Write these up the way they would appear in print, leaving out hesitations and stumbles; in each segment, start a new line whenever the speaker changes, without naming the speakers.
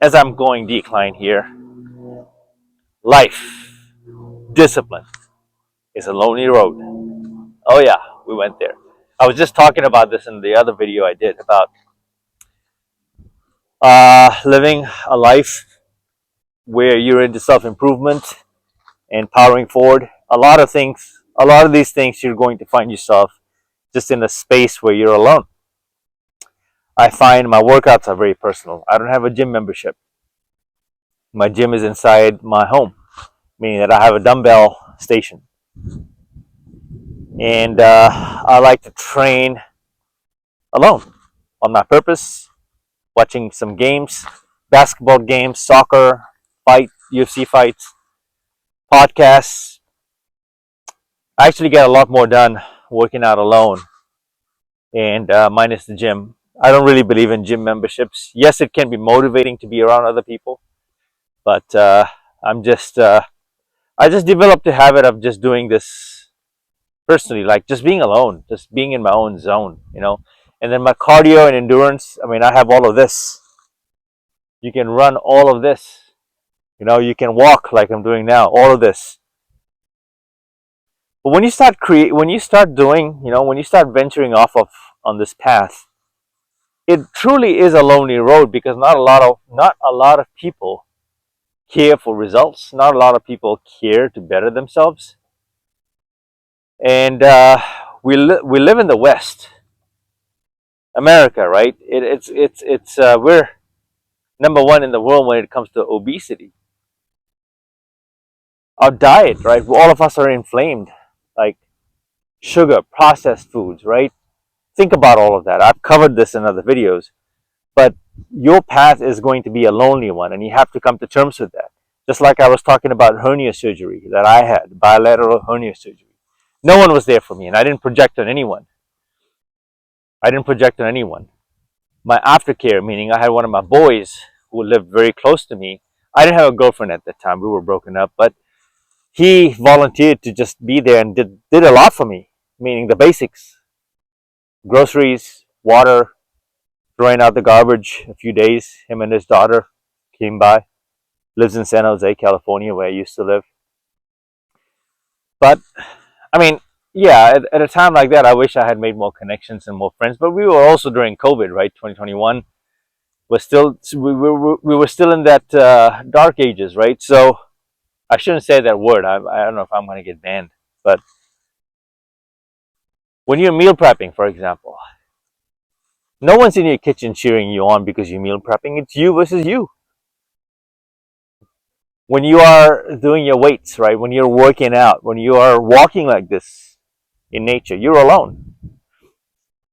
as I'm going decline here, life, discipline is a lonely road. Oh yeah, we went there. I was just talking about this in the other video I did about living a life where you're into self-improvement and powering forward. A lot of these things you're going to find yourself just in a space where you're alone. I find my workouts are very personal. I don't have a gym membership. My gym is inside my home, meaning that I have a dumbbell station. And I like to train alone on my purpose, watching some games, basketball games, soccer, UFC fights, podcasts. I actually get a lot more done working out alone and minus the gym. I don't really believe in gym memberships. Yes, it can be motivating to be around other people, but I just developed a habit of just doing this personally, like just being alone, just being in my own zone, you know. And then my cardio and endurance, I mean, I have all of this. You can run all of this. You know, you can walk like I'm doing now, all of this. But when you start when you start venturing off of on this path, it truly is a lonely road because not a lot of people care for results. Not a lot of people care to better themselves. And we live in the West, America, right? We're number one in the world when it comes to obesity. Our diet, right? All of us are inflamed, like sugar, processed foods, right? Think about all of that. I've covered this in other videos, but your path is going to be a lonely one, and you have to come to terms with that. Just like I was talking about hernia surgery that I had, bilateral hernia surgery. No one was there for me, and I didn't project on anyone. I didn't project on anyone. My aftercare, meaning I had one of my boys who lived very close to me. I didn't have a girlfriend at that time. We were broken up, but he volunteered to just be there and did a lot for me, meaning the basics: groceries, water, throwing out the garbage. A few days, him and his daughter came by. Lives in San Jose, California, where I used to live. But I mean, yeah, at a time like that, I wish I had made more connections and more friends. But we were also during COVID, right? 2021. We were still in that dark ages, right? So I shouldn't say that word. I don't know if I'm going to get banned. But when you're meal prepping, for example, no one's in your kitchen cheering you on because you're meal prepping. It's you versus you. When you are doing your weights, right? When you're working out, when you are walking like this in nature, you're alone.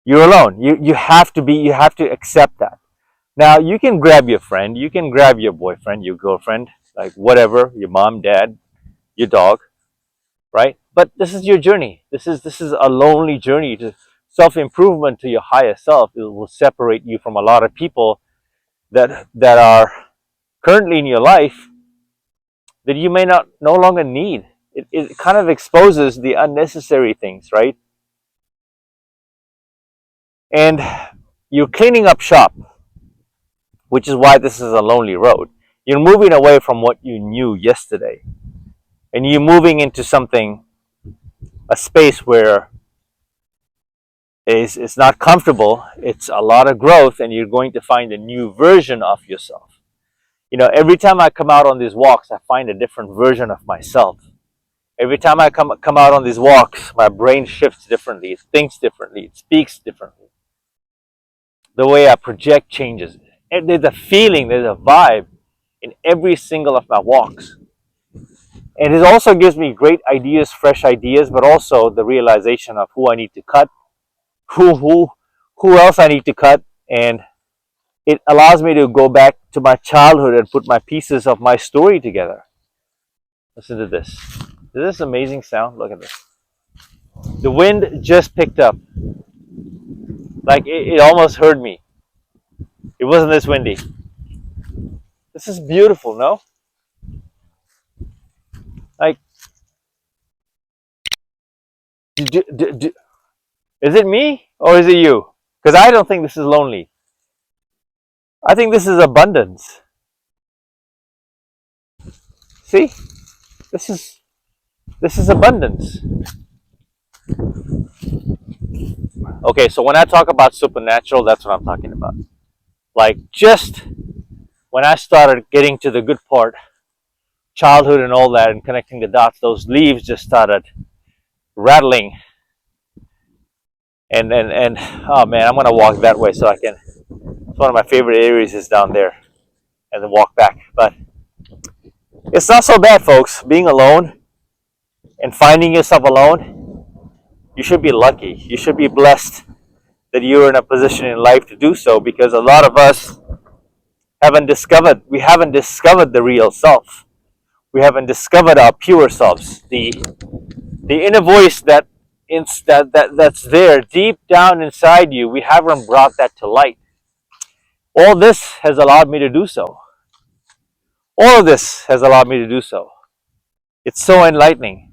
You're alone. You have to accept that. Now you can grab your friend, you can grab your boyfriend, your girlfriend, like whatever, your mom, dad, your dog, right? But this is your journey. This is a lonely journey to self-improvement to your higher self. It will separate you from a lot of people that are currently in your life that you may not no longer need. It kind of exposes the unnecessary things, right? And you're cleaning up shop, which is why this is a lonely road. You're moving away from what you knew yesterday, and you're moving into something, a space where it's not comfortable. It's a lot of growth, and you're going to find a new version of yourself. You know, every time I come out on these walks, I find a different version of myself. Every time I come out on these walks, my brain shifts differently. It thinks differently. It speaks differently. The way I project changes. And there's a feeling, there's a vibe in every single of my walks. And it also gives me great ideas, fresh ideas, but also the realization of who I need to cut, who else I need to cut, and it allows me to go back to my childhood and put my pieces of my story together. Listen to this. Is this amazing sound? Look at this. The wind just picked up. Like it almost heard me. It wasn't this windy. This is beautiful, no? Like, is it me or is it you? Because I don't think this is lonely. I think this is abundance. See, this is abundance. Okay, so when I talk about supernatural, that's what I'm talking about. Like, just when I started getting to the good part, childhood and all that, and connecting the dots, those leaves just started rattling. And oh man, I'm gonna walk that way so I can. It's one of my favorite areas is down there, and then walk back. But it's not so bad, folks. Being alone and finding yourself alone, you should be lucky. You should be blessed that you're in a position in life to do so, because a lot of us haven't discovered the real self. We haven't discovered our pure selves, the inner voice that's there deep down inside you. We haven't brought that to light. All this has allowed me to do so. All of this has allowed me to do so. It's so enlightening.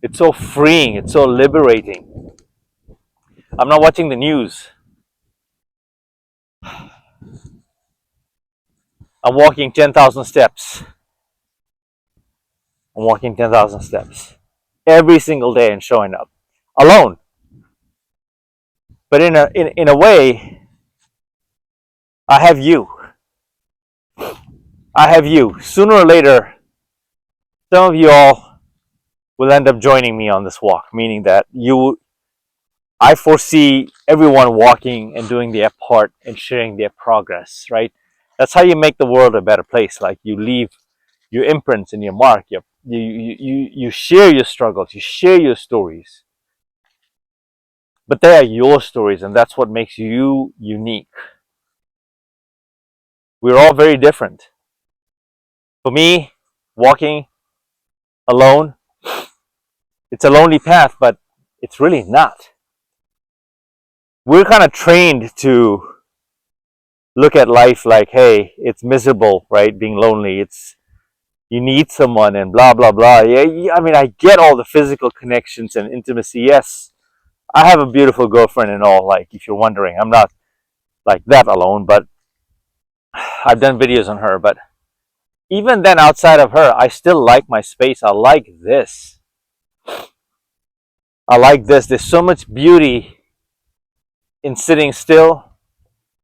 It's so freeing. It's so liberating. I'm not watching the news. I'm walking 10,000 steps. I'm walking 10,000 steps every single day and showing up alone. But in a way, I have you. I have you. Sooner or later, some of you all will end up joining me on this walk, meaning that I foresee everyone walking and doing their part and sharing their progress, right? That's how you make the world a better place. Like, you leave your imprints and your mark. You share your struggles. You share your stories. But they are your stories, and that's what makes you unique. We're all very different. For me, walking alone, it's a lonely path, but it's really not. We're kind of trained to look at life like, hey, it's miserable, right? Being lonely, you need someone and blah blah blah. Yeah, I mean, I get all the physical connections and intimacy. Yes, I have a beautiful girlfriend and all. Like, if you're wondering, I'm not like that alone, but I've done videos on her. But even then, outside of her, I still like my space. I like this. I like this. There's so much beauty in sitting still,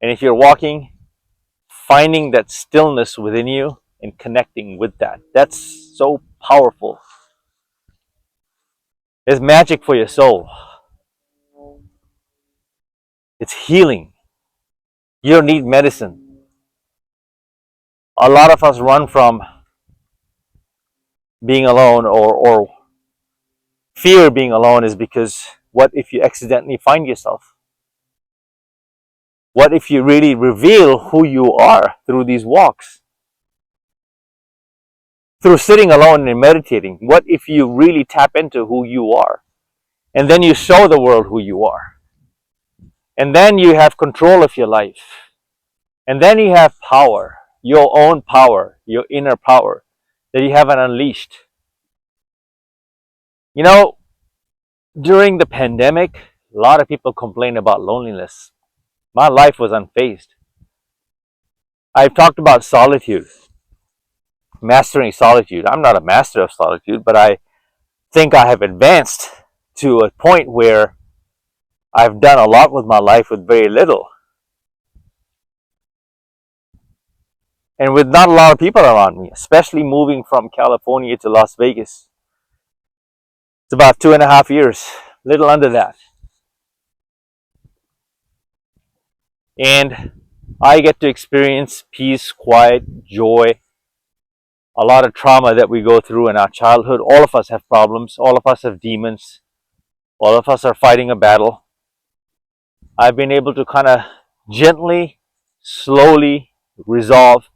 and if you're walking, finding that stillness within you and connecting with that. That's so powerful. It's magic for your soul. It's healing. You don't need medicine. A lot of us run from being alone, or fear being alone is because what if you accidentally find yourself? What if you really reveal who you are through these walks? Through sitting alone and meditating, what if you really tap into who you are? And then you show the world who you are. And then you have control of your life. And then you have power, your own power, your inner power that you haven't unleashed. You know, during the pandemic, a lot of people complain about loneliness. My life was unfazed. I've talked about solitude, mastering solitude. I'm not a master of solitude, but I think I have advanced to a point where I've done a lot with my life with very little. And with not a lot of people around me, especially moving from California to Las Vegas. It's about 2.5 years, little under that. And I get to experience peace, quiet, joy, a lot of trauma that we go through in our childhood. All of us have problems. All of us have demons. All of us are fighting a battle. I've been able to kind of gently, slowly resolve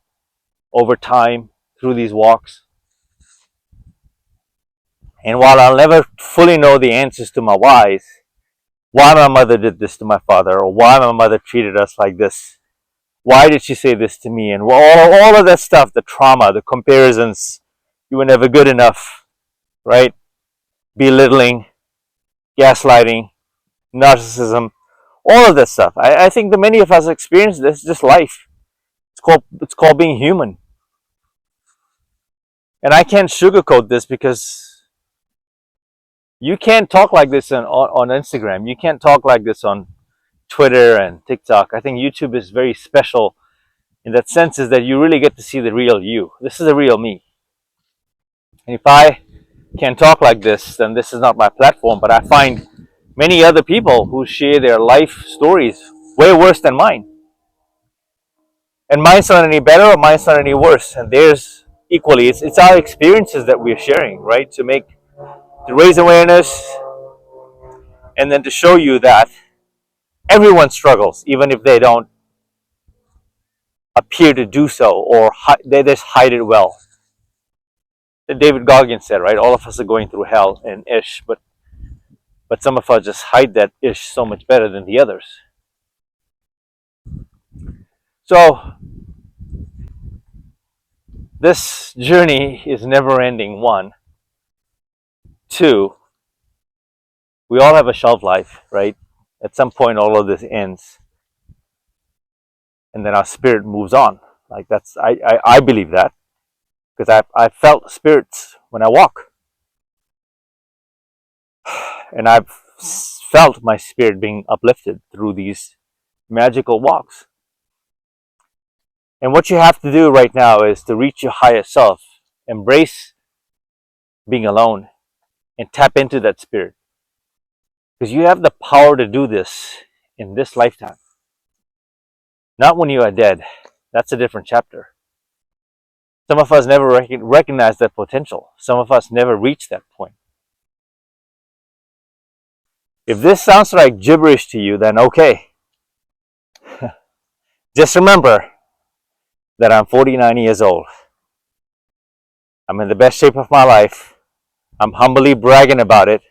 over time through these walks. And while I'll never fully know the answers to my whys, why my mother did this to my father, or why my mother treated us like this, why did she say this to me, and all of that stuff, the trauma, the comparisons, you were never good enough, right? Belittling, gaslighting, narcissism, all of that stuff. I think that many of us experience this, just life. It's called being human. And I can't sugarcoat this because you can't talk like this on Instagram. You can't talk like this on Twitter and TikTok. I think YouTube is very special in that sense, is that you really get to see the real you. This is the real me. And if I can talk like this, then this is not my platform. But I find many other people who share their life stories way worse than mine. And mine's not any better or mine's not any worse. And theirs equally. It's our experiences that we're sharing, right? To raise awareness and then to show you that everyone struggles, even if they don't appear to do so or they just hide it well. David Goggins said, right? All of us are going through hell and ish, but some of us just hide that ish so much better than the others. So this journey is never ending. One. Two, we all have a shelf life, right? At some point, all of this ends, and then our spirit moves on. Like I believe that because I felt spirits when I walk, and I've felt my spirit being uplifted through these magical walks. And what you have to do right now is to reach your higher self, embrace being alone, and tap into that spirit. Because you have the power to do this in this lifetime. Not when you are dead. That's a different chapter. Some of us never recognize that potential. Some of us never reach that point. If this sounds like gibberish to you, then okay. Just remember that I'm 49 years old. I'm in the best shape of my life. I'm humbly bragging about it.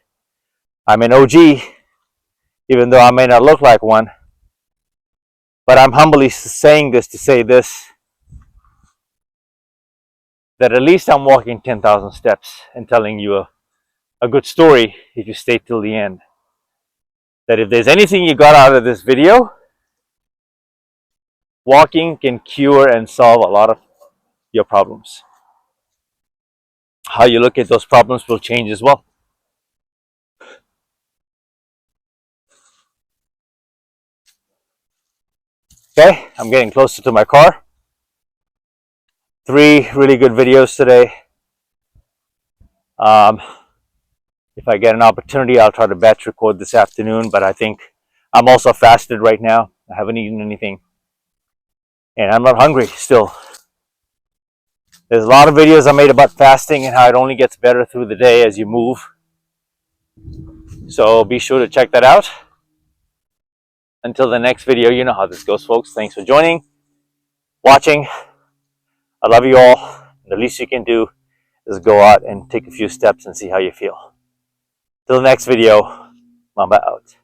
I'm an OG, even though I may not look like one. But I'm humbly saying this to say this, that at least I'm walking 10,000 steps and telling you a good story if you stay till the end. That if there's anything you got out of this video, walking can cure and solve a lot of your problems. How you look at those problems will change as well. Okay, I'm getting closer to my car. 3 really good videos today. If I get an opportunity, I'll try to batch record this afternoon, but I think I'm also fasted right now. I haven't eaten anything. And I'm not hungry still. There's a lot of videos I made about fasting and how it only gets better through the day as you move. So be sure to check that out. Until the next video, you know how this goes, folks. Thanks for joining, watching. I love you all. The least you can do is go out and take a few steps and see how you feel. Till the next video, Mamba out.